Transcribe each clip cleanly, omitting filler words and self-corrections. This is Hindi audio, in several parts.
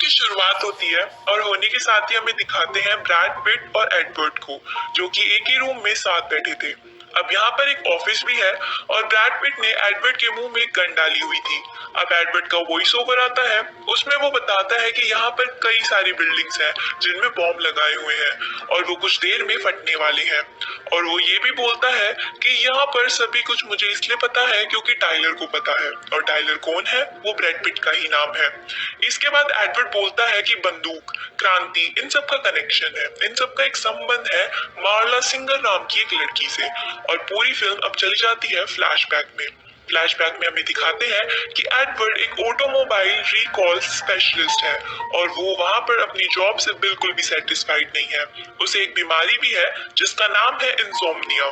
की शुरुआत होती है और होने के साथ ही हमें दिखाते हैं ब्रैड पिट और एडवर्ड को, जो कि एक ही रूम में साथ बैठे थे। अब यहाँ पर एक ऑफिस भी है और ब्रैड पिट ने एडवर्ड के मुंह में एक गन डाली हुई थी। अब एडवर्ड का वॉइस ओवर आता है, उसमें वो बताता है कि यहाँ पर कई सारी बिल्डिंग्स हैं जिनमें बॉम्ब लगाए हुए हैं और वो कुछ देर में फटने वाले हैं। और वो ये भी बोलता है कि यहाँ पर सभी कुछ मुझे इसलिए पता है क्योंकि टाइलर को पता है, और टाइलर कौन है? वो ब्रैड पिट का ही नाम है। इसके बाद एडवर्ड बोलता है कि बंदूक, क्रांति, इन सब का कनेक्शन है, इन सब का एक संबंध है मार्ला सिंगर नाम की एक लड़की से। और पूरी फिल्म अब चली जाती है फ्लैशबैक में। फ्लैशबैक में हमें दिखाते हैं कि एडवर्ड एक ऑटोमोबाइल रिकॉल स्पेशलिस्ट है और वो वहां पर अपनी जॉब से बिल्कुल भी सेटिस्फाइड नहीं है। उसे एक बीमारी भी है जिसका नाम है इंसोम्निया।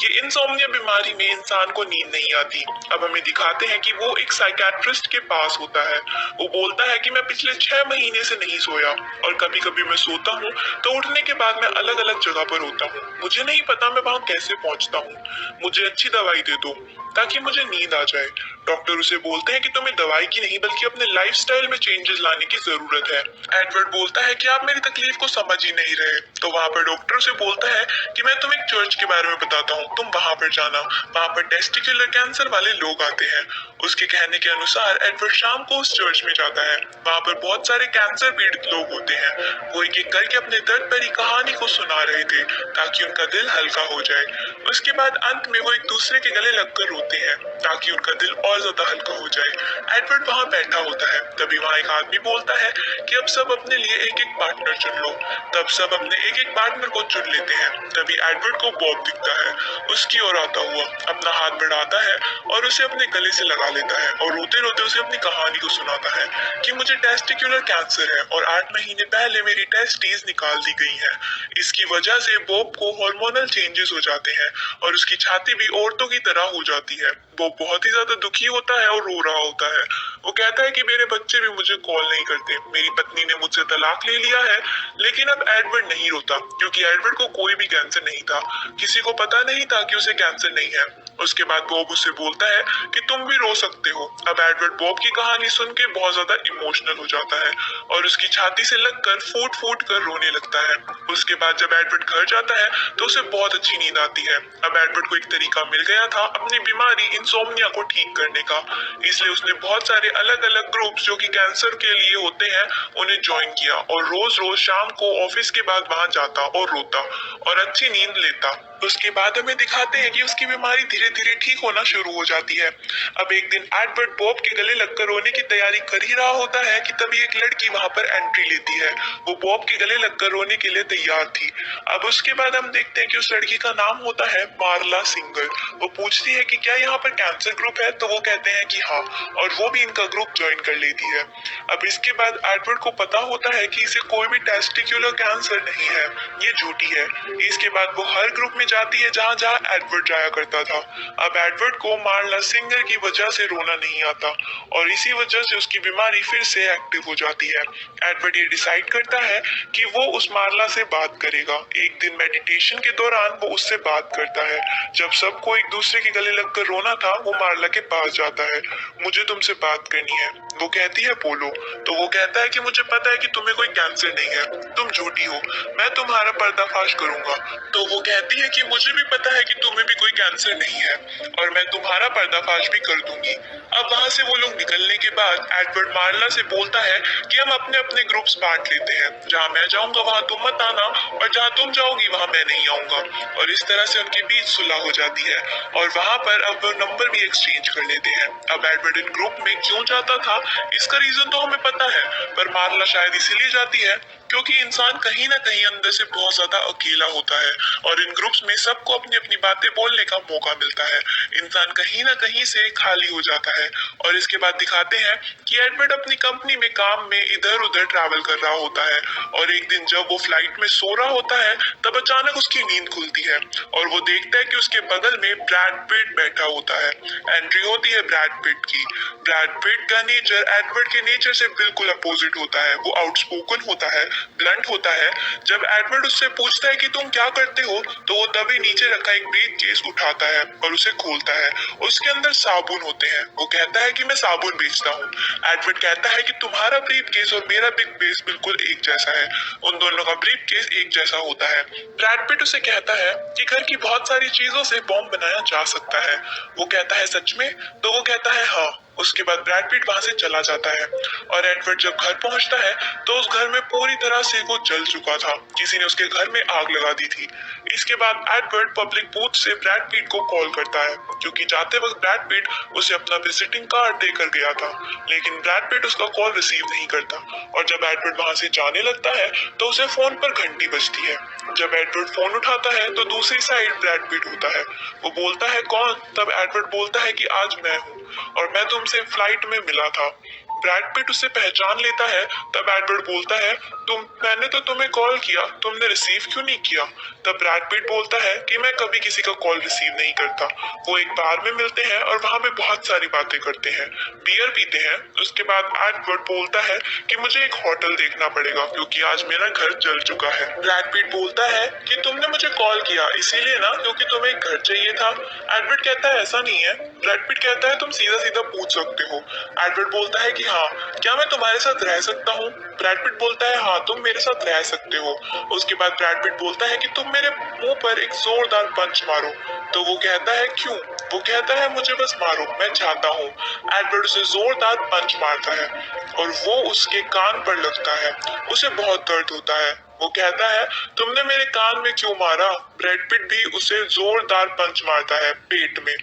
ये इंसोम्निया बीमारी में इंसान को नींद नहीं आती। अब हमें दिखाते हैं कि वो एक साइकेट्रिस्ट के पास होता है। वो बोलता है कि मैं पिछले 6 महीने से नहीं सोया और कभी कभी मैं सोता हूँ तो उठने के बाद मैं अलग अलग जगह पर होता हूँ। मुझे नहीं पता मैं वहां कैसे पहुंचता हूँ। मुझे अच्छी दवाई दे दो ताकि मुझे नींद आ जाए। डॉक्टर उसे बोलते हैं कि तुम्हें दवाई की नहीं बल्कि अपने लाइफस्टाइल में चेंजेस लाने की जरूरत है। एडवर्ड बोलता है कि आप मेरी तकलीफ को समझ ही नहीं रहे। तो वहां पर डॉक्टर उसे बोलता है कि मैं तुम्हें एक चर्च के बारे में बताता हूँ, तुम वहां पर जाना, वहां पर टेस्टिकुलर कैंसर वाले लोग आते हैं। उसके कहने के अनुसार एडवर्ड शाम को उस चर्च में जाता है। वहां पर बहुत सारे कैंसर पीड़ित लोग होते हैं। वो एक एक करके अपने दर्द भरी कहानी को सुना रहे थे ताकि उनका दिल हल्का हो जाए। उसके बाद अंत में वो एक दूसरे के गले लगकर रोते हैं ताकि उनका दिल और ज्यादा हल्का हो जाए। एडवर्ड वहां बैठा होता है, तभी वहां एक आदमी बोलता है कि अब सब अपने लिए एक एक पार्टनर चुन लो। तब सब अपने एक एक पार्टनर को चुन लेते हैं। तभी एडवर्ड को बॉब दिखता है, उसकी ओर आता हुआ अपना हाथ बढ़ाता है और उसे अपने गले से लगा लेता है और रोते रोते उसे अपनी कहानी को सुनाता है कि मुझे टेस्टिकुलर कैंसर है और 8 महीने पहले मेरी टेस्टीज निकाल दी गई है। इसकी वजह से बॉब को हार्मोनल चेंजेस हो जाते हैं और उसकी छाती भी औरतों की तरह हो जाती है। वो बहुत ही ज्यादा दुखी होता है और रो रहा होता है। वो कहता है कि मेरे बच्चे भी मुझे कॉल नहीं करते, मेरी पत्नी ने मुझसे तलाक ले लिया है। लेकिन अब एडवर्ड नहीं रोता क्योंकि एडवर्ड को कोई भी कैंसर नहीं था। किसी को पता नहीं था कि उसे कैंसर नहीं है। उसके बाद बॉब उससे बोलता है कि तुम भी रो सकते हो। अब एडवर्ड बॉब की कहानी सुन के बहुत ज्यादा इमोशनल हो जाता है और उसकी छाती से लगकर फूट फूट कर रोने लगता है। उसके बाद जब एडवर्ड घर जाता है तो उसे बहुत अच्छी नींद आती है। अब एडवर्ड को एक तरीका मिल गया था अपनी बीमारी इंसोम्निया को ठीक करने का, इसलिए उसने बहुत सारे अलग अलग ग्रुप्स जो कि कैंसर के लिए होते हैं उन्हें ज्वाइन किया और रोज रोज शाम को ऑफिस के बाद वहां जाता और रोता और अच्छी नींद लेता। उसके बाद हमें दिखाते हैं कि उसकी बीमारी धीरे धीरे ठीक होना शुरू हो जाती है। अब एक दिन एडवर्ड बॉब के गले लगकर रोने की तैयारी कर ही रहा होता है कि तभी एक लड़की वहां पर एंट्री लेती है। वो बॉब के गले लगकर रोने के लिए तैयार थी। अब उसके बाद हम देखते हैं कि उस लड़की का नाम होता है मार्ला सिंगर। वो पूछती है कि क्या यहाँ पर कैंसर ग्रुप है, तो वो कहते हैं कि हाँ, और वो भी इनका ग्रुप ज्वाइन कर लेती है। अब इसके बाद एडवर्ड को पता होता है कि इसे कोई भी टेस्टिकुलर कैंसर नहीं है, ये झूठी है। इसके बाद वो हर ग्रुप में जाती है जहाँ जहाँ एडवर्ड जाया करता था। अब एडवर्ड को मार्ला सिंगर की वजह से रोना नहीं आता और इसी वजह से उसकी बीमारी फिर से एक्टिव हो जाती है। एडवर्ड ये डिसाइड करता है कि वो उस मार्ला से बात करेगा। एक दिन मेडिटेशन के दौरान वो उससे बात करता है। जब सबको एक दूसरे के गले लगकर रोना था, वो मार्ला के पास जाता है। मुझे तुमसे बात करनी है, वो कहती है बोलो। तो वो कहता है कि मुझे पता है कि तुम्हें कोई कैंसर नहीं है, तुम झूठी हो, मैं तुम्हारा पर्दाफाश करूंगा। तो वो कहती है कि मुझे भी पता है कि तुम्हें भी कोई कैंसर नहीं है और मैं तुम्हारा पर्दाफाश भी कर दूंगी। अब वहां से वो लोग निकलने के बाद एडवर्ड मार्ला से बोलता है कि हम अपने अपने ग्रुप्स बांट लेते हैं, जहाँ मैं जाऊंगा वहां तुम मत आना और जहाँ तुम जाओगी वहां मैं नहीं आऊंगा। और इस तरह से उनके बीच सुलह हो जाती है और वहां पर अब वो नंबर भी एक्सचेंज कर लेते हैं। अब एडवर्ड इन ग्रुप में क्यों जाता था इसका रीजन तो हमें पता है, पर मार्ला शायद इसीलिए जाती है क्योंकि इंसान कहीं ना कहीं अंदर से बहुत ज्यादा अकेला होता है और इन ग्रुप्स में सबको अपनी अपनी बातें बोलने का मौका मिलता है। इंसान कहीं ना कहीं से खाली हो जाता है। और इसके बाद दिखाते हैं कि एडवर्ड अपनी कंपनी में काम में इधर उधर ट्रैवल कर रहा होता है और एक दिन जब वो फ्लाइट में सो रहा होता है तब अचानक उसकी नींद खुलती है और वो देखता है कि उसके बगल में ब्रैड पिट बैठा होता है। एंट्री होती है ब्रैड पिट की। ब्रैड पिट का नेचर एडवर्ड के नेचर से बिल्कुल अपोजिट होता है। वो आउटस्पोकन होता है ब्लंट होता है। जब एडवर्ड उससे पूछता है कि तुम क्या करते हो, तो वो तभी नीचे रखा एक ब्रीफ केस उठाता है और उसे खोलता है। उसके अंदर साबुन होते हैं। वो कहता है कि मैं साबुन बेचता हूँ। एडवर्ड कहता है कि तुम्हारा ब्रीफ केस और मेरा ब्रीफ केस बिल्कुल एक जैसा है। उन दोनों का ब्रीफ केस एक जैसा होता है। ब्रैड पिट उसे कहता है कि घर की बहुत सारी चीजों से बॉम्ब बनाया जा सकता है। वो कहता है सच में? तो वो कहता है हाँ। उसके बाद ब्रैड पिट वहां से चला जाता है और एडवर्ड जब घर पहुंचता है तो उस घर में पूरी तरह से वो जल चुका था। किसी ने उसके घर में आग लगा दी थी। इसके बाद एडवर्ड पब्लिक बूथ से ब्रैड पिट को कॉल करता है क्योंकि जाते वक्त ब्रैड पिट उसे अपना विजिटिंग कार्ड देकर गया था, लेकिन ब्रैड पिट उसका कॉल रिसीव नहीं करता। और जब एडवर्ड वहां से जाने लगता है तो उसे फोन पर घंटी बजती है। जब एडवर्ड फोन उठाता है तो दूसरी साइड ब्रैड पिट होता है। वो बोलता है कौन? तब एडवर्ड बोलता है कि आज मैं हूँ और मैं तुमसे फ्लाइट में मिला था। ब्रैड पिट उसे पहचान लेता है। तब एडवर्ड बोलता है मैंने तो तुम्हें कॉल किया, तुमने रिसीव क्यों नहीं किया? तब ब्रैड पिट बोलता है कि मैं कभी किसी का कॉल रिसीव नहीं करता। वो एक बार में मिलते हैं और वहां पे बहुत सारी बातें करते हैं, बियर पीते हैं। उसके बाद एडवर्ड बोलता है कि मुझे एक होटल देखना पड़ेगा क्योंकि आज मेरा घर जल चुका है। ब्रैड पिट बोलता है कि तुमने मुझे कॉल किया इसीलिए ना, क्योंकि तुम्हें एक घर चाहिए था। एडवर्ड कहता है ऐसा नहीं है। ब्रैड पिट कहता है तुम सीधा सीधा पूछ सकते हो। एडवर्ड बोलता है कि हाँ, क्या मैं तुम्हारे साथ रह सकता हूँ? ब्रैड पिट बोलता है हाँ, तुम मेरे साथ रह सकते हो। उसके बाद ब्रैड पिट बोलता है कि तुम मेरे मुंह पर एक जोरदार पंच मारो। तो वो कहता है क्यों? वो कहता है मुझे बस मारो, मैं चाहता हूँ। एडवर्ड उसे जोरदार पंच मारता है और वो उसके कान पर लगता है। उसे बहुत दर्द होता है। वो कहता है तुमने मेरे कान में क्यों मारा? ब्रैड पिट भी उसे जोरदार पंच मारता है पेट में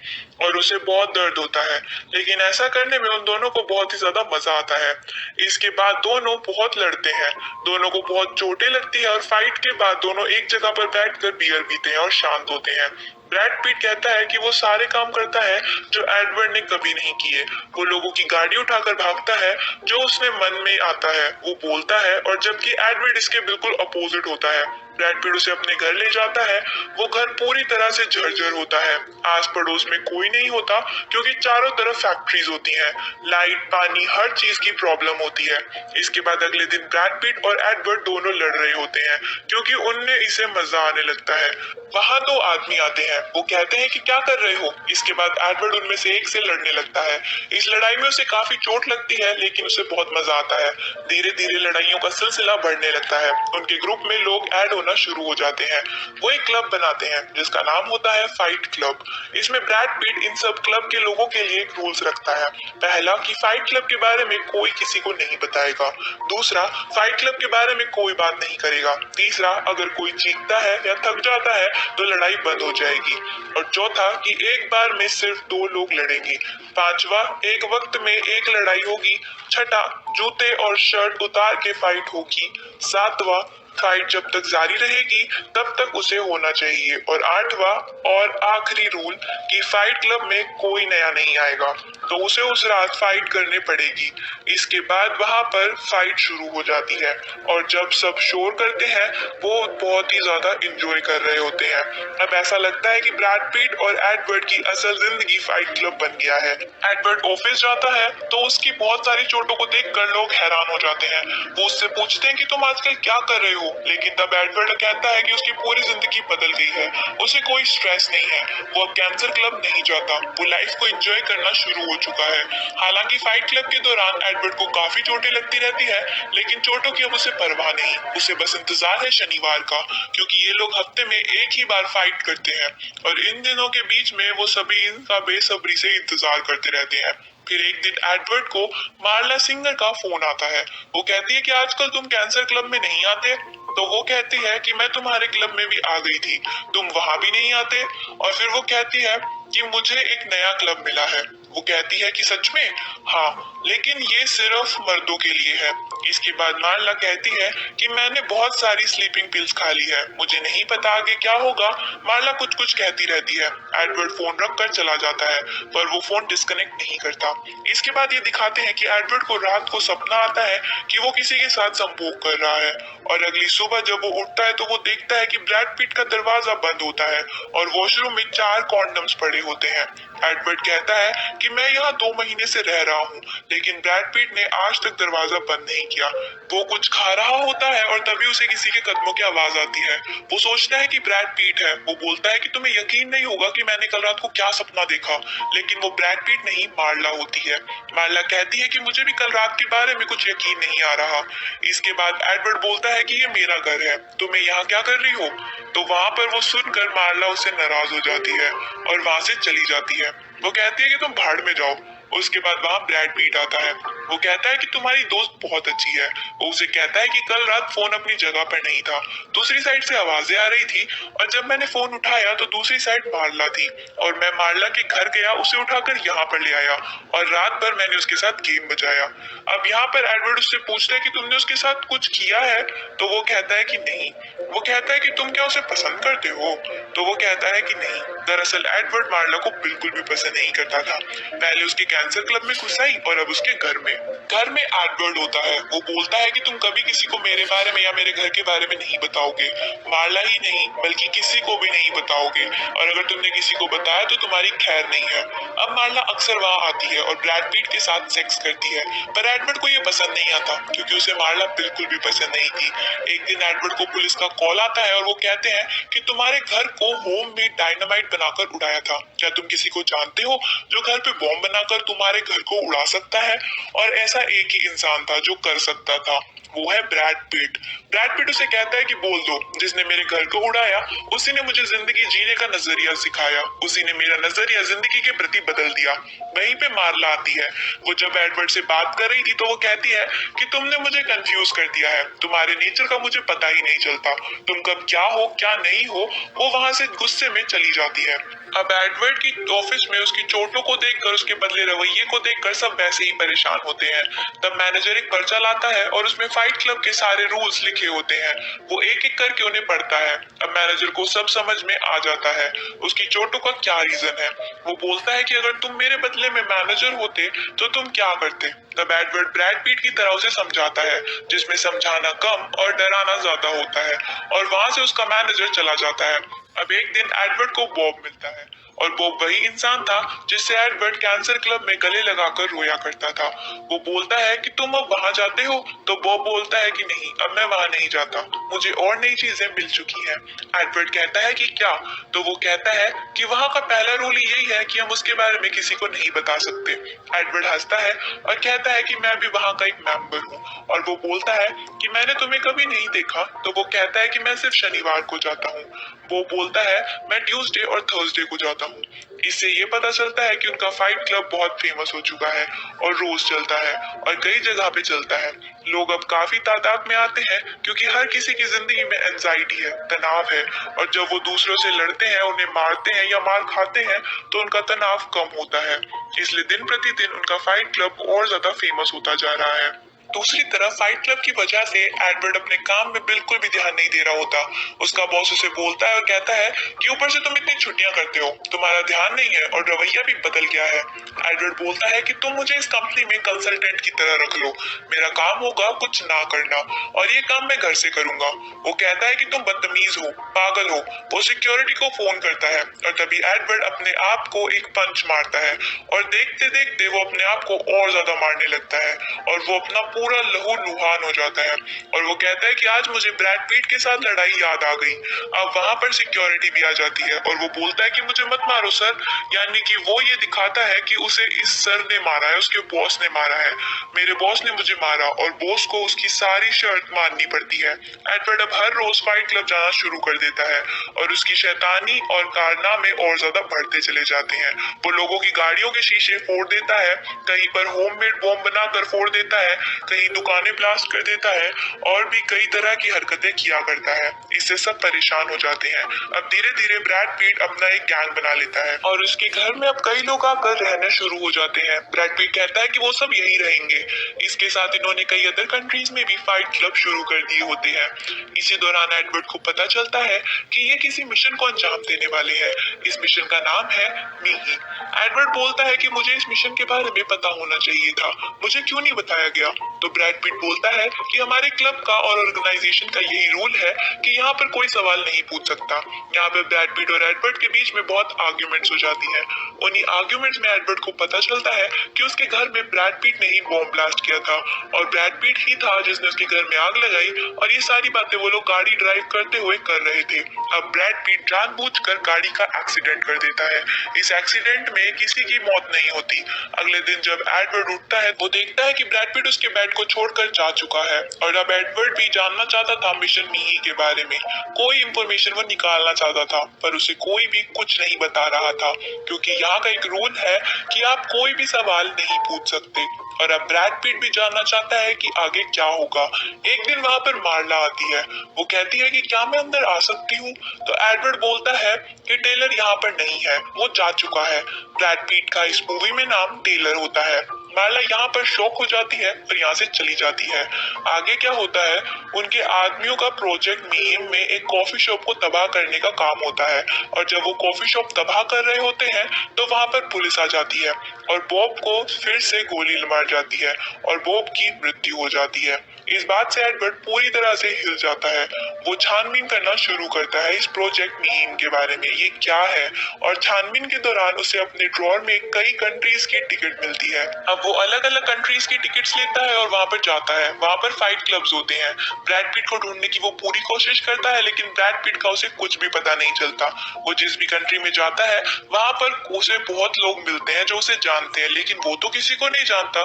और उसे बहुत दर्द होता है, लेकिन ऐसा करने में उन दोनों को बहुत ही ज्यादा मजा आता है। इसके बाद दोनों बहुत लड़ते हैं, दोनों को बहुत चोटें लगती है और फाइट के बाद दोनों एक जगह पर बैठकर बियर पीते हैं और शांत होते हैं। ब्रैड पिट कहता है कि वो सारे काम करता है जो एडवर्ड ने कभी नहीं किए। वो लोगों की गाड़ी उठाकर भागता है जो उसने मन में आता है वो बोलता है, और जबकि एडवर्ड इसके बिल्कुल अपोजिट होता है। ब्रैड पिट उसे अपने घर ले जाता है। वो घर पूरी तरह से जर्जर होता है। आस पड़ोस में कोई नहीं होता क्योंकि चारों तरफ फैक्ट्रीज होती हैं। लाइट, पानी, हर चीज की प्रॉब्लम होती है। इसके बाद अगले दिन ब्रैड पिट और एडवर्ड दोनों लड़ रहे होते हैं क्योंकि उनने इसे मजा आने लगता है। वहां दो आदमी आते हैं। वो कहते हैं कि क्या कर रहे हो? इसके बाद एडवर्ड उनमें से एक से लड़ने लगता है। इस लड़ाई में उसे काफी चोट लगती है लेकिन उसे बहुत मजा आता है। धीरे धीरे लड़ाइयों का सिलसिला बढ़ने लगता है। उनके ग्रुप में लोग ऐड होना शुरू हो जाते हैं। वो एक क्लब बनाते हैं जिसका नाम होता है फाइट क्लब। इसमें ब्रैड पिट इन सब क्लब के लोगों के लिए एक रूल्स रखता है। पहला कि फाइट क्लब के बारे में कोई किसी को नहीं बताएगा। दूसरा, फाइट क्लब के बारे में कोई बात नहीं करेगा। तीसरा, अगर कोई जीतता है या थक जाता है तो लड़ाई बंद हो जाएगी। और चौथा कि एक बार में सिर्फ 2 लोग लड़ेंगे। पांचवा, एक वक्त में एक लड़ाई होगी। छठा, जूते और शर्ट उतार के फाइट होगी। सातवां, फाइट जब तक जारी रहेगी तब तक उसे होना चाहिए। और आठवां और आखिरी रूल कि फाइट क्लब में कोई नया नहीं आएगा तो उसे उस रात फाइट करने पड़ेगी। इसके बाद वहां पर फाइट शुरू हो जाती है और जब सब शोर करते हैं वो बहुत ही ज्यादा इंजॉय कर रहे होते हैं। अब ऐसा लगता है कि ब्रैड पिट और एडवर्ड की असल जिंदगी फाइट क्लब बन गया है। एडवर्ड ऑफिस जाता है तो उसकी बहुत सारी चोटों को देखकर लोग हैरान हो जाते हैं। वो उससे पूछते हैं कि तुम आजकल क्या कर रहे हो, लेकिन तब एडवर्ड कहता है कि उसकी पूरी जिंदगी बदल गई है। उसे कोई स्ट्रेस नहीं है। वो अब कैंसर क्लब नहीं जाता। वो लाइफ को एंजॉय करना शुरू हो चुका है। हालांकि फाइट क्लब के दौरान एडवर्ड को काफी चोटें लगती रहती है, लेकिन चोटों की अब उसे परवाह नहीं। उसे बस इंतजार है शनिवार का, क्योंकि ये लोग हफ्ते में एक ही बार फाइट करते हैं और इन दिनों के बीच में वो सभी इनका बेसब्री से इंतजार करते रहते हैं। फिर एक दिन एडवर्ड को मार्ला सिंगर का फोन आता है। वो कहती है कि आजकल तुम कैंसर क्लब में नहीं आते। तो वो कहती है कि मैं तुम्हारे क्लब में भी आ गई थी, तुम वहां भी नहीं आते। और फिर वो कहती है कि मुझे एक नया क्लब मिला है। वो कहती है कि सच में? हाँ, लेकिन ये सिर्फ मर्दों के लिए है। इसके बाद मार्ला कहती है कि मैंने बहुत सारी स्लीपिंग पिल्स खा ली है, मुझे नहीं पता आगे क्या होगा। मार्ला कुछ कुछ कहती रहती है। एडवर्ड फोन रख कर चला जाता है पर वो फोन डिस्कनेक्ट नहीं करता। इसके बाद ये दिखाते हैं कि एडवर्ड को रात को सपना आता है कि वो किसी के साथ संभोग कर रहा है और अगली सुबह जब वो उठता है तो वो देखता है कि ब्रैड पिट का दरवाजा बंद होता है और वॉशरूम में 4 कॉन्डम्स पड़े होते हैं। एडवर्ड कहता है कि मैं यहाँ 2 महीने से रह रहा हूँ, लेकिन ब्रैड पीट ने आज तक दरवाजा बंद नहीं किया। वो कुछ खा रहा होता है और तभी उसे किसी के कदमों की आवाज आती है। वो सोचता है कि ब्रैड पीट है। वो बोलता है कि तुम्हें यकीन नहीं होगा कि मैंने कल रात को क्या सपना देखा, लेकिन वो ब्रैड पीट नहीं, मार्ला होती है। मार्ला कहती है कि मुझे भी कल रात के बारे में कुछ यकीन नहीं आ रहा। इसके बाद एडवर्ड बोलता है कि ये मेरा घर है, तुम यहाँ क्या कर रही हो? तो वहां पर वो सुनकर मार्ला उससे नाराज हो जाती है और वहां से चली जाती है। वो कहती है कि तुम भाड़ में जाओ। उसके बाद वहां ब्रैड पीट आता है। वो कहता है कि तुम्हारी दोस्त बहुत अच्छी है। वो उसे कहता है कि कल रात फोन अपनी जगह पर नहीं था, दूसरी साइड से आवाजें आ रही थी और जब मैंने फोन उठाया तो दूसरी साइड मार्ला थी और मैं मार्ला के घर गया, उसे उठाकर यहाँ पर ले आया और रात भर मैंने उसके साथ गेम बजाया। अब यहाँ पर एडवर्ड उससे पूछता है कि तुमने उसके साथ कुछ किया है? तो वो कहता है कि नहीं। वो कहता है कि तुम क्या उसे पसंद करते हो? तो वो कहता है कि नहीं। दरअसल एडवर्ड मार्ला को बिल्कुल भी पसंद नहीं करता था। पहले उसके कैंसर क्लब में घुस आई और अब उसके घर में एडवर्ड होता है। वो बोलता है कि तुम कभी किसी को मेरे बारे में या मेरे घर के बारे में नहीं बताओगे, मार्ला ही नहीं बल्कि किसी को भी नहीं बताओगे, और अगर तुमने किसी को बताया तो तुम्हारी खैर नहीं है। अब मार्ला अक्सर वहाँ आती है और ब्रैड पीट के साथ सेक्स करती है, पर एडवर्ड को ये पसंद नहीं आता क्योंकि उसे मार्ला बिल्कुल भी पसंद नहीं थी। एक दिन एडवर्ड को पुलिस का कॉल आता है और वो कहते हैं कि तुम्हारे घर को होम मेड डायनामाइट बनाकर उड़ाया था। क्या तुम किसी को जानते हो जो घर पे बॉम्ब बनाकर तुम्हारे घर को उड़ा सकता है? और ऐसा एक ही इंसान था जो कर सकता था, वो है ब्रैड पीट। ब्रैड पीट उसे कहता है कि बोल दो, जिसने मेरे घर को उड़ाया उसी ने मुझे जिंदगी जीने का नजरिया सिखाया, उसी ने मेरा नजरिया जिंदगी के प्रति बदल दिया। वहीं पे मार्ला आती है। वो जब एडवर्ड से बात कर रही थी तो वो कहती है कि तुमने मुझे कंफ्यूज कर दिया है, तुम्हारे नेचर का मुझे पता ही नहीं चलता, तुम कब क्या हो क्या नहीं हो। वो वहां से गुस्से में चली जाती है। अब एडवर्ड की ऑफिस में उसकी चोटों को देखकर, उसके बदले रवैये को देखकर सब वैसे ही परेशान होते हैं। तब मैनेजर एक पर्चा लाता है और उसमें फाइट क्लब के सारे रूल्स लिखे होते हैं। वो एक एक करके उन्हें पढ़ता है। अब मैनेजर को सब समझ में आ जाता है उसकी चोटों का क्या रीजन है। वो बोलता है कि अगर तुम मेरे बदले में मैनेजर होते तो तुम क्या करते? तब एडवर्ड ब्रैड पीट की तरह उसे समझाता है, जिसमें समझाना कम और डराना ज्यादा होता है, और वहां से उसका मैनेजर चला जाता है। अब एक दिन एडवर्ड को बॉब मिलता है और बॉब वही इंसान था जिससे एडवर्ड कैंसर क्लब में गले लगाकर रोया करता था। वो बोलता है कि तुम अब वहां जाते हो? तो बॉब बोलता है कि नहीं, अब मैं वहां नहीं जाता, मुझे और नई चीजें मिल चुकी हैं। एडवर्ड कहता है कि क्या? तो वो कहता है कि वहां का पहला रूल यही है कि हम उसके बारे में किसी को नहीं बता सकते। एडवर्ड हंसता है और कहता है कि मैं भी वहां का एक मेंबर हूँ, और वो बोलता है कि मैंने तुम्हें कभी नहीं देखा। तो वो कहता है कि मैं सिर्फ शनिवार को जाता हूँ। वो बोलता है मैं ट्यूसडे और थर्सडे को जाता हूँ। इससे ये पता चलता है कि उनका फाइट क्लब बहुत फेमस हो चुका है और रोज चलता है और कई जगह पे चलता है। लोग अब काफी तादाद में आते हैं क्योंकि हर किसी की जिंदगी में एंजाइटी है, तनाव है, और जब वो दूसरों से लड़ते हैं, उन्हें मारते हैं या मार खाते हैं तो उनका तनाव कम होता है। इसलिए दिन प्रतिदिन उनका फाइट क्लब और ज्यादा फेमस होता जा रहा है। दूसरी तरफ फाइट क्लब की वजह से एडवर्ड अपने काम में बिल्कुल भी ध्यान नहीं दे रहा होता। उसका बॉस उसे बोलता है और कहता है कि ऊपर से तुम इतनी छुट्टियां करते हो, तुम्हारा ध्यान नहीं है और रवैया भी बदल गया है। एडवर्ड बोलता है कि तुम मुझे इस कंपनी में कंसल्टेंट की तरह रख लो, मेरा काम होगा कुछ ना करना और ये काम मैं घर से करूंगा। वो कहता है कि तुम बदतमीज हो, पागल हो। वो सिक्योरिटी को फोन करता है और तभी एडवर्ड अपने आप को एक पंच मारता है और देखते देखते वो अपने आप को और ज्यादा मारने लगता है और वो अपना पूरा लहू लुहान हो जाता है। और वो कहता है कि आज मुझे ब्रैड पीट के साथ लड़ाई याद आ गई। अब वहां पर सिक्योरिटी भी आ जाती है और वो बोलता है कि मुझे मत मारो सर, यानी कि वो ये दिखाता है कि उसे इस सर ने मारा है, उसके बॉस ने मारा है। मेरे बॉस ने मुझे मारा और बॉस को उसकी सारी शर्त माननी पड़ती है। एडवर्ड अब हर रोज फाइट क्लब जाना शुरू कर देता है और उसकी शैतानी और कारनामे और ज्यादा बढ़ते चले जाते हैं। वो लोगों की गाड़ियों के शीशे फोड़ देता है, कहीं पर होममेड बॉम्ब बनाकर फोड़ देता है, कहीं दुकानें ब्लास्ट कर देता है और भी कई तरह की हरकतें किया करता है। इससे सब परेशान हो जाते हैं। अब धीरे धीरे ब्रैड पीट अपना एक गैंग बना लेता है और उसके घर में अब कई लोग आकर रहने शुरू हो जाते हैं। ब्रैड पीट कहता है कि वो सब यही रहेंगे। इसके साथ इन्होंने कई अदर कंट्रीज में भी फाइट क्लब शुरू कर दिए होते हैं। इसी दौरान एडवर्ड को पता चलता है कि ये किसी मिशन को अंजाम देने वाले हैं। इस मिशन का नाम है मीही। एडवर्ड बोलता है कि मुझे इस मिशन के बारे में पता होना चाहिए था, मुझे क्यों नहीं बताया गया? तो ब्रैड पिट बोलता है कि हमारे क्लब का और ऑर्गेनाइजेशन का यही रूल है कि यहाँ पर कोई सवाल नहीं पूछ सकता। यहाँ पे ब्रैड पिट और एडवर्ड के बीच में बहुत आर्ग्यूमेंट्स हो जाती हैं। उन्हीं आर्ग्यूमेंट्स में एडवर्ड को पता चलता है कि उसके घर में ब्रैड पिट ने ही बॉम्ब ब्लास्ट किया था और ब्रैड पिट ही था जिसने उसके घर में आग लगाई, और ये सारी बातें वो लोग गाड़ी ड्राइव करते हुए कर रहे थे। अब ब्रैड पिट जानबूझकर गाड़ी का एक्सीडेंट कर देता है। इस एक्सीडेंट में किसी की मौत नहीं होती। अगले दिन जब एडवर्ड उठता है वो देखता है कि ब्रैड पिट उसके बेड को छोड़कर जा चुका है, और अब एडवर्ड भी जानना चाहता था मिशन मीही के बारे में। कोई इंफॉर्मेशन वो निकालना चाहता था पर उसे कोई भी कुछ नहीं बता रहा था, क्योंकि यहाँ का एक रूल है कि आप कोई भी सवाल नहीं पूछ सकते। और अब ब्रैड पिट भी जानना चाहता है कि आगे क्या होगा। एक दिन वहां पर मार्ला आती है। वो कहती है कि क्या मैं अंदर आ सकती हूँ? तो एडवर्ड बोलता है कि टेलर यहाँ पर नहीं है, वो जा चुका है। ब्रैड पिट का इस मूवी में नाम टेलर होता है। मार्ला यहाँ पर शॉक हो जाती है और यहाँ से चली जाती है। आगे क्या होता है, उनके आदमियों का प्रोजेक्ट मीम में एक कॉफी शॉप को तबाह करने का काम होता है, और जब वो कॉफी शॉप तबाह कर रहे होते हैं तो वहां पर पुलिस आ जाती है और बॉब को फिर से गोली मार जाती है और बॉब की मृत्यु हो जाती है। इस बात से एडवर्ड पूरी तरह से हिल जाता है। वो छानबीन करना शुरू करता है इस प्रोजेक्ट मीम के बारे में, ये क्या है, और छानबीन के दौरान उसे अपने ड्रॉर में कई कंट्रीज की टिकट मिलती है। अब वो अलग अलग कंट्रीज की टिकट्स लेता है और वहां पर जाता है। वहां पर फाइट क्लब्स होते हैं। ब्रैड पिट को ढूंढने की वो पूरी कोशिश करता है, लेकिन ब्रैड पिट का उसे कुछ भी पता नहीं चलता। वो जिस भी कंट्री में जाता है वहां पर उसे बहुत लोग मिलते हैं जो उसे जानते हैं, लेकिन वो तो किसी को नहीं जानता।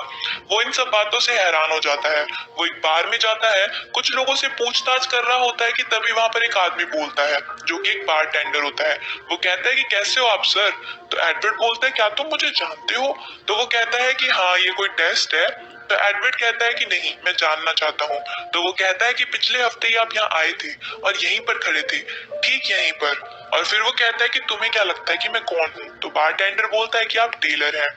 वो इन सब बातों से हैरान हो जाता है। वो एक बार में जाता है, कुछ लोगों से पूछताछ कर रहा होता है कि तभी वहां पर एक आदमी बोलता है जो कि एक बार टेंडर होता है। वो कहता है कि कैसे हो आप सर? तो एडवर्ड बोलता है क्या तुम मुझे जानते हो? तो वो कहता है कि हाँ, ये कोई टेस्ट है। तो एडवर्ड कहता है कि नहीं, मैं जानना चाहता हूँ। तो वो कहता है कि पिछले हफ्ते ही आप यहाँ आए थे और यहीं पर खड़े थे, ठीक यहीं पर। और फिर वो कहता है कि तुम्हें क्या लगता है कि मैं कौन हूँ? तो बारटेंडर बोलता है कि आप टेलर हैं।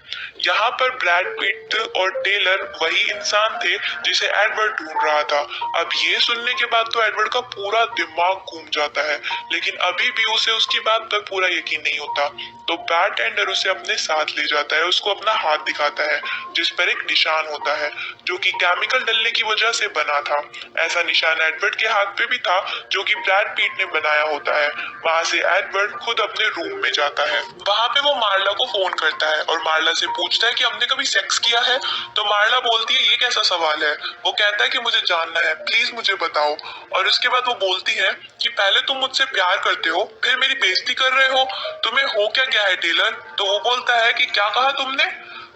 यहाँ पर ब्रैड पिट और टेलर वही इंसान थे जिसे एडवर्ड ढूंढ रहा था। अब ये सुनने के बाद तो एडवर्ड का पूरा दिमाग घूम जाता है, लेकिन अभी भी उसे उसकी बात पर पूरा यकीन नहीं होता। तो बारटेंडर उसे अपने साथ ले जाता है, उसको अपना हाथ दिखाता है जिस पर एक निशान होता है जो कि केमिकल डलने की वजह से बना था। ऐसा निशान एडवर्ड के हाथ पे भी था जो कि ब्रैड पिट ने बनाया होता है। वहां से एडवर्ड खुद अपने रूम में जाता है। वहां पे वो मार्ला को फोन करता है और मार्ला से पूछता है कि हमने कभी सेक्स किया है? तो मार्ला बोलती है ये कैसा सवाल है? वो कहता है कि मुझे जानना है, प्लीज मुझे बताओ। और उसके बाद वो बोलती है कि पहले तुम मुझसे प्यार करते हो, फिर मेरी बेइज्जती कर रहे हो, तुम्हें हो क्या गया है टेलर? तो वो बोलता है कि क्या कहा तुमने?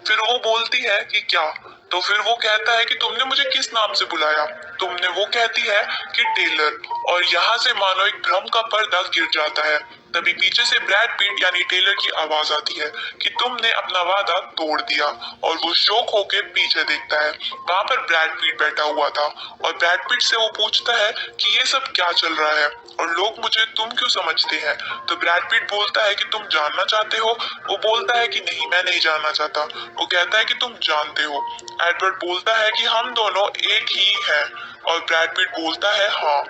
फिर वो बोलती है कि क्या? तो फिर वो कहता है कि तुमने मुझे किस नाम से बुलाया? तुमने वो कहती है कि टेलर। और यहाँ से मानो एक भ्रम का पर्दा गिर जाता है। तभी पीछे से ब्रैड पिट यानी टेलर की आवाज आती है कि तुमने अपना वादा तोड़ दिया, और वो शौक होकर पीछे देखता है। वहां पर ब्रैड पिट बैठा हुआ था और ब्रैड पिट से वो पूछता है कि ये सब क्या चल रहा है और लोग मुझे तुम क्यों समझते हैं? तो ब्रैड पिट बोलता है कि तुम जानना चाहते हो? वो बोलता है कि नहीं, मैं नहीं जानना चाहता। वो कहता है कि तुम जानते हो। एडवर्ड बोलता है कि हम दोनों एक ही हैं, और ब्रैड पिट बोलता है हाँ।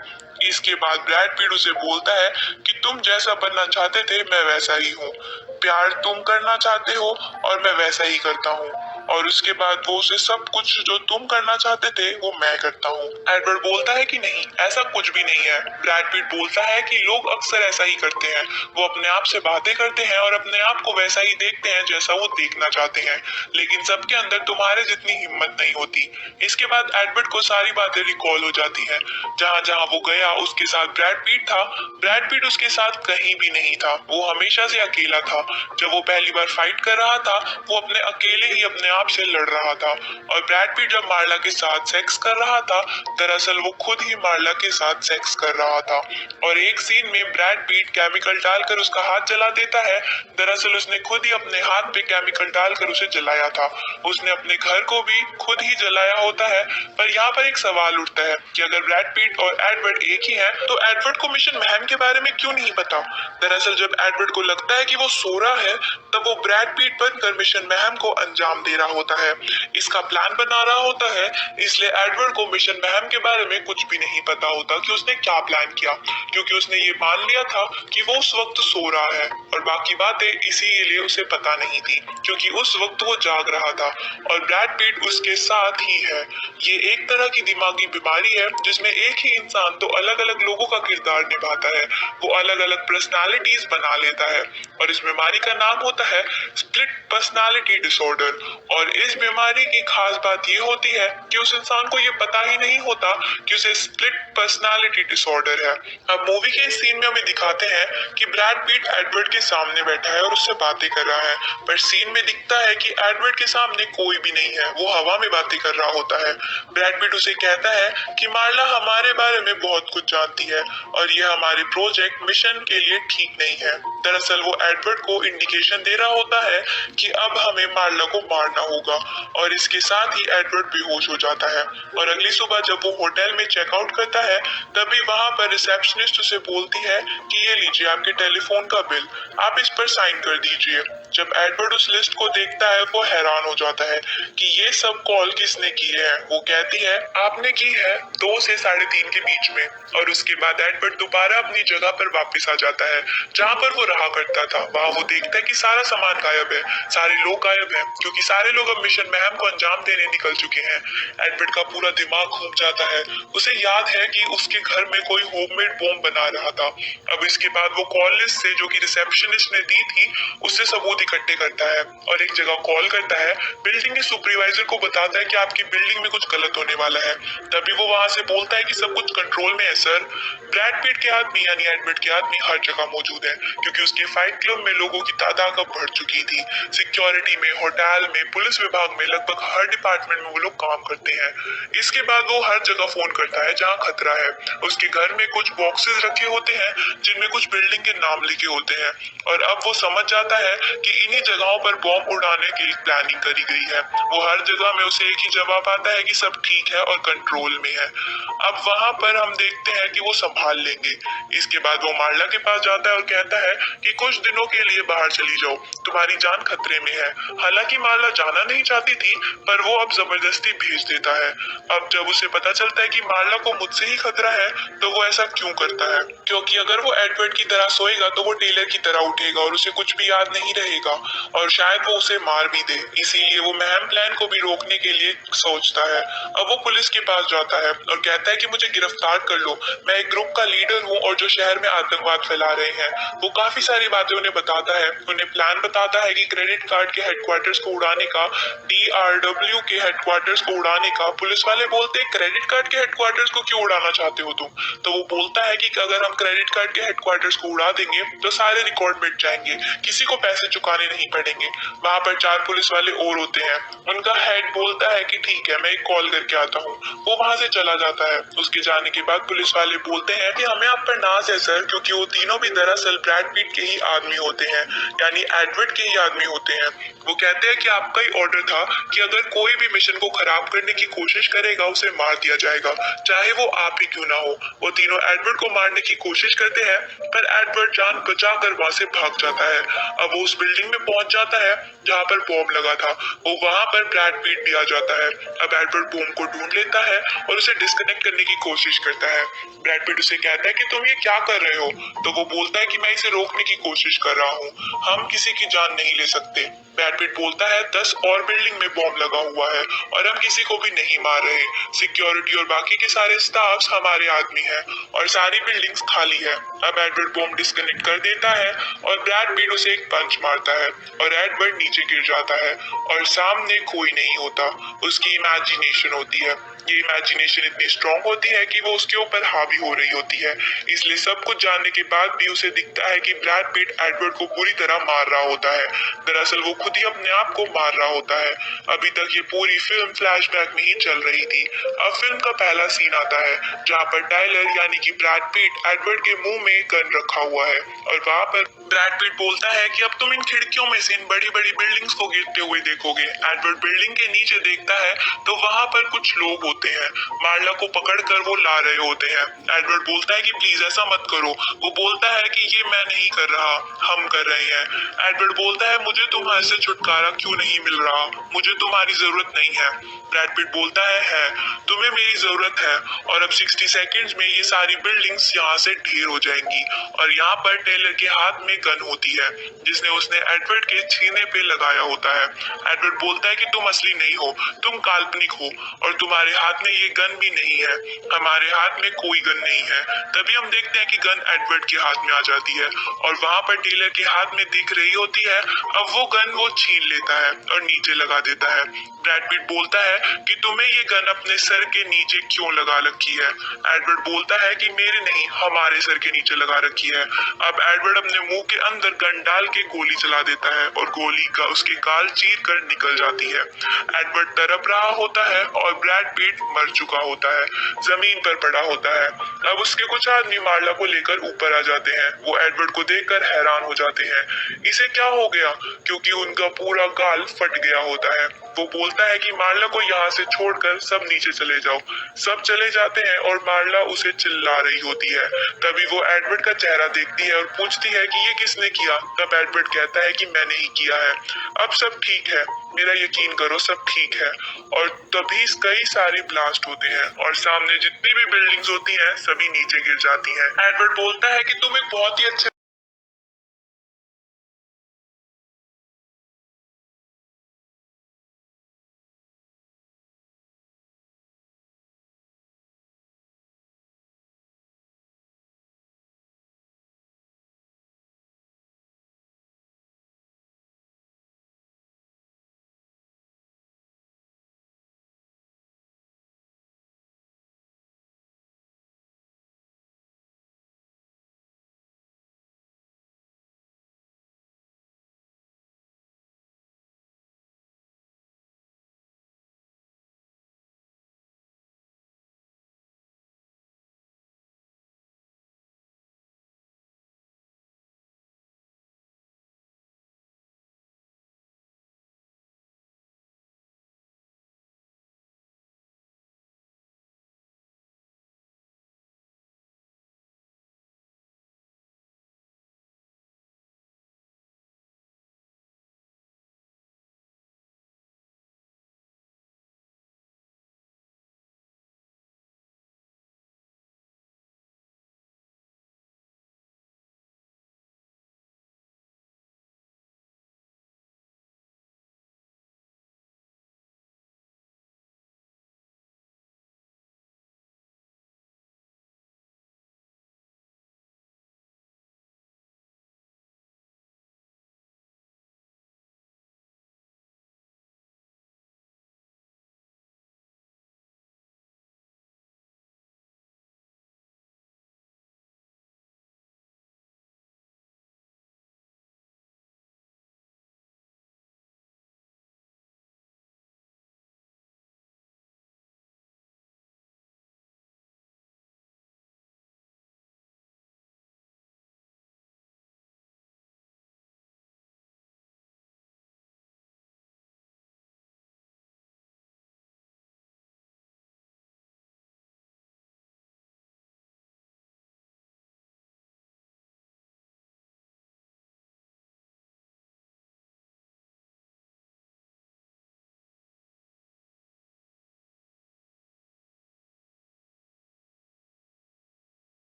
इसके बाद ब्रैड पिट उसे बोलता है कि तुम जैसा बनना चाहते थे मैं वैसा ही हूँ, प्यार तुम करना चाहते हो और मैं वैसा ही करता हूँ, और उसके बाद वो उसे सब कुछ जो तुम करना चाहते थे वो मैं करता हूँ। एडवर्ड बोलता है कि नहीं, ऐसा कुछ भी नहीं है। ब्रैड पिट बोलता है कि लोग अक्सर ऐसा ही करते हैं, वो अपने आप से बातें करते हैं और अपने आप को वैसा ही देखते हैं जैसा वो देखना चाहते हैं, लेकिन सबके अंदर तुम्हारे जितनी हिम्मत नहीं होती। इसके बाद एडवर्ड को सारी बातें रिकॉल हो जाती हैं। जहाँ जहाँ वो गया उसके साथ ब्रैड पिट था। ब्रैड पिट उसके साथ कहीं भी नहीं था, वो हमेशा से अकेला था। जब वो पहली बार फाइट कर रहा था वो अपने अकेले ही अपने आप से लड़ रहा था, और ब्रैड पिट जब मार्ला के साथ सेक्स कर रहा था दरअसल वो खुद ही मार्ला के साथ सेक्स कर रहा था। और एक सीन में ब्रैड पिट केमिकल डालकर उसका हाथ जला देता है। दरअसल उसने खुद ही अपने हाथ पे केमिकल डालकर उसे जलाया था। उसने अपने घर को भी खुद ही जलाया होता है। पर यहाँ पर एक सवाल उठता है कि अगर ब्रैड पिट और एडवर्ड एक ही हैं, तो एडवर्ड को मिशन मैन के बारे में क्यों नहीं पता? दरअसल जब एडवर्ड को लगता है कि वो सो रहा है तब वो ब्रैड पिट बनकर मिशन मैन को अंजाम दे रहा रहा होता है, इसका प्लान बना रहा होता है। इसलिए एडवर्ड को मिशन मैहम के बारे में कुछ भी नहीं पता होता कि उसने क्या प्लान किया, क्योंकि उसने ये मान लिया था कि वो उस वक्त सो रहा है और बाकी बातें इसीलिए उसे पता नहीं थी, क्योंकि उस वक्त वो जाग रहा था और ब्रैड पिट उसके साथ ही है। ये एक तरह की दिमागी बीमारी है जिसमें एक ही इंसान तो अलग अलग लोगों का किरदार निभाता है, वो अलग अलग पर्सनालिटीज बना लेता है और इस बीमारी का नाम होता है स्प्लिट पर्सनालिटी डिसऑर्डर। और इस बीमारी की खास बात ये होती है कि उस इंसान को ये पता ही नहीं होता कि उसे स्प्लिट पर्सनालिटी डिसऑर्डर है। अब मूवी के इस सीन में हमें दिखाते हैं कि ब्रैड पिट एडवर्ड के सामने बैठा है और उससे बातें कर रहा है, पर सीन में दिखता है कि एडवर्ड के सामने कोई भी नहीं है, वो हवा में बातें कर रहा होता है। ब्रैड पिट उसे कहता है कि मार्ला हमारे बारे में बहुत कुछ जानती है और यह हमारे प्रोजेक्ट मिशन के लिए ठीक नहीं है। दरअसल वो एडवर्ड को इंडिकेशन दे रहा होता है कि अब हमें मार्ला को मारना होगा और इसके साथ ही एडवर्ड बेहोश हो जाता है। और अगली सुबह जब वो होटल में चेकआउट करता है तभी वहां पर रिसेप्शनिस्ट उसे बोलती है कि ये लीजिए आपके टेलीफोन का बिल, आप इस पर साइन कर दीजिए। जब एडवर्ड उस लिस्ट को देखता है वो हैरान हो जाता है कि ये सब कॉल किसने किए हैं। वो कहती है आपने की है 2 से 3:30 के बीच में। और उसके बाद एडवर्ड दोबारा अपनी जगह पर वापस आ जाता है जहाँ पर वो रहा करता था। वहाँ वो देखता है कि सारा सामान गायब है, सारे लोग गायब हैं, क्योंकि सारे लोग अब मिशन मैहम को अंजाम देने निकल चुके हैं। एडवर्ड का पूरा दिमाग घूम जाता है, उसे याद है कि उसके घर में कोई होममेड बॉम्ब बना रहा था। अब इसके बाद वो कॉल लिस्ट से जो कि रिसेप्शनिस्ट ने दी थी उससे सबूत इकट्ठे करता है और एक जगह कॉल करता है, बिल्डिंग के सुपरवाइजर को बताता है कि आपकी बिल्डिंग में कुछ गलत होने वाला है। तभी वो वहां से बोलता है कि सब कुछ कंट्रोल में है सर। ब्रैड पिट के आदमी यानी एडवर्ड के आदमी हर जगह मौजूद है, क्योंकि उसके फाइट क्लब में लोगों की तादाद अब बढ़ चुकी थी। सिक्योरिटी में, होटल में, पुलिस विभाग में, लगभग हर डिपार्टमेंट में वो लोग काम करते हैं। इसके बाद वो हर जगह फोन करता है जहाँ खतरा है। उसके घर में कुछ बॉक्सेस रखे होते हैं जिनमें कुछ बिल्डिंग के नाम लिखे होते हैं और अब वो समझ जाता है कि इन्हीं जगहों पर बॉम्ब उड़ाने की प्लानिंग करी गई है। वो हर जगह में उसे एक ही जवाब आता है कि सब ठीक है और कंट्रोल में है। अब वहां पर हम देखते हैं कि वो संभाल लेंगे। इसके बाद वो मार्ला के पास जाता है और कहता है कि कुछ दिनों के लिए बाहर चली जाओ, तुम्हारी जान खतरे में है। हालांकि मार्ला जाना नहीं चाहती थी पर वो अब जबरदस्ती भेज देता है। अब जब उसे पता चलता है कि मार्ला को मुझसे ही खतरा है तो वो ऐसा क्यों करता है, क्योंकि अगर वो एडवर्ड की तरह सोएगा तो वो टेलर की तरह उठेगा और उसे कुछ भी याद नहीं रहेगा और शायद वो उसे मार भी दे। इसीलिए वो मैहम प्लान को भी रोकने के लिए सोचता है। अब वो पुलिस के पास जाता है और कहता है कि मुझे गिरफ्तार कर लो, मैं एक ग्रुप का लीडर हूँ और जो शहर में आतंकवाद फैला रहे हैं। वो काफी सारी बातें उन्हें बताता है, उन्हें प्लान बताता है कि क्रेडिट कार्ड के हेडक्वार्टर्स को उड़ाने का, DRW के हेडक्वार्टर्स को उड़ाने का। पुलिस वाले बोलते हैं क्रेडिट कार्ड के हेडक्वार्टर्स को क्यों उड़ाना चाहते हो तुम? तो वो बोलता है कि अगर हम क्रेडिट कार्ड के हेडक्वार्टर्स को उड़ा देंगे तो सारे रिकॉर्ड मिट जाएंगे, किसी को पैसे चुकाने नहीं पड़ेंगे। वहाँ पर 4 पुलिस वाले और होते हैं। उनका हेड बोलता है कि ठीक है मैं एक कॉल करके आता हूँ। वो वहाँ से चला जाता है। उसके जाने के बाद पुलिस वाले बोलते हैं कि हमें आप पर नाज है सर, क्योंकि वो तीनों भी दरअसल ब्रैड पिट के ही आदमी होते हैं, यानी एडवर्ड के ही आदमी होते हैं। वो कहते हैं कि आपका ही ऑर्डर था कि अगर कोई भी मिशन को खराब करने की कोशिश करेगा उसे मार दिया जाएगा, चाहे वो आप ही क्यों ना हो। वो तीनों एडवर्ड को मारने की कोशिश करते हैं पर एडवर्ड जान बचाकर वहां से भाग जाता है। अब वो उस बिल्डिंग में पहुंच जाता है जहाँ पर बॉम्ब लगा था। वो वहां पर ब्रैड पिट भी आ जाता है। अब एडवर्ड बॉम्ब को ढूंढ लेता है और उसे डिस्कनेक्ट करने की कोशिश करता है। ब्रैड पिट उसे कहता है कि तुम ये क्या कर रहे हो? तो वो बोलता है कि मैं इसे रोकने की कोशिश कर रहा हूँ, हम किसी की जान नहीं ले सकते। ब्रैड पिट बोलता है 10 और बिल्डिंग में बॉम्ब लगा हुआ है और हम किसी को भी नहीं मार रहे। सिक्योरिटी और बाकी के सारे स्टाफ्स हमारे आदमी हैं और सारी बिल्डिंग्स खाली है। अब एडवर्ड बॉम्ब डिस्कनेक्ट कर देता है और ब्रैड पिट उसे एक पंच मारता है और एडवर्ड नीचे गिर जाता है और सामने कोई नहीं होता, उसकी इमेजिनेशन होती है। ये इमेजिनेशन इतनी स्ट्रॉन्ग होती है कि वो उसके ऊपर हावी हो रही होती है। इसलिए सब कुछ जानने के बाद भी उसे दिखता है कि ब्रैड पिट एडवर्ड को बुरी तरह मार रहा होता है। दरअसल वो खुद ही अपने आप को मार रहा होता है। अभी तक ये पूरी फिल्म फ्लैशबैक में ही चल रही थी। अब फिल्म का पहला सीन आता है जहाँ पर टाइलर यानी कि ब्रैड पिट एडवर्ड के मुंह में गन रखा हुआ है और वहाँ पर ब्रैड पिट बोलता है कि अब तुम इन खिड़कियों में से इन बड़ी बड़ी बिल्डिंग्स को गिरते हुए देखोगे। एडवर्ड बिल्डिंग के नीचे देखता है तो वहां पर कुछ लोग होते हैं, मार्ला को पकड़कर वो ला रहे होते हैं। एडवर्ड बोलता है कि प्लीज ऐसा मत करो। वो बोलता है कि ये मैं नहीं कर रहा, हम कर रहे हैं। एडवर्ड बोलता है मुझे तुम्हारे से छुटकारा क्यों नहीं मिल रहा, मुझे तुम्हारी जरूरत नहीं है। ब्रैड पिट बोलता है तुम्हें मेरी जरूरत है। और अब 60 सेकेंड्स में ये सारी बिल्डिंग्स यहाँ से ढेर हो जाएंगी। और यहाँ पर टेलर के हाथ में गन होती है जिसने उसने एडवर्ड के सीने पे लगाया होता है। एडवर्ड बोलता है कि तुम असली नहीं हो, तुम काल्पनिक हो और तुम्हारे हाथ में ये गन भी नहीं है। हमारे हाथ में कोई गन नहीं है। तभी हम देखते हैं कि गन एडवर्ड के हाथ में आ जाती है और वहां पर टेलर के हाथ में दिख रही होती है। अब वो गन वो छीन लेता है और नीचे लगा देता है। ब्रैड पिट बोलता है कि तुम्हें ये गन अपने सर के नीचे क्यों लगा रखी है। एडवर्ड बोलता है कि मेरे नहीं, हमारे सर के नीचे लगा रखी है। अब एडवर्ड अपने मुंह के अंदर गन डाल के गोली चला देता है और गोली का उसके गाल चीर कर निकल जाती है। एडवर्ड तड़प रहा होता है और ब्रैड पिट मर चुका होता है, जमीन पर पड़ा होता है। अब उसके कुछ आदमी मार्ला को लेकर ऊपर आ जाते हैं। वो एडवर्ड को देखकर हैरान हो जाते हैं, इसे क्या हो गया, क्योंकि उनका पूरा गाल फट गया होता है। वो बोलता है कि मार्ला को यहाँ से छोड़कर सब नीचे चले जाओ। सब चले जाते हैं और मार्ला उसे चिल्ला रही होती है। तभी वो एडवर्ड का चेहरा देखती है और पूछती है कि ये किसने किया। तब एडवर्ड कहता है कि मैंने ही किया है। अब सब ठीक है, मेरा यकीन करो, सब ठीक है। और तभी कई सारे ब्लास्ट होते हैं और सामने जितनी भी बिल्डिंग्स होती हैं सभी नीचे गिर जाती हैं। एडवर्ड बोलता है कि तुम एक बहुत ही अच्छे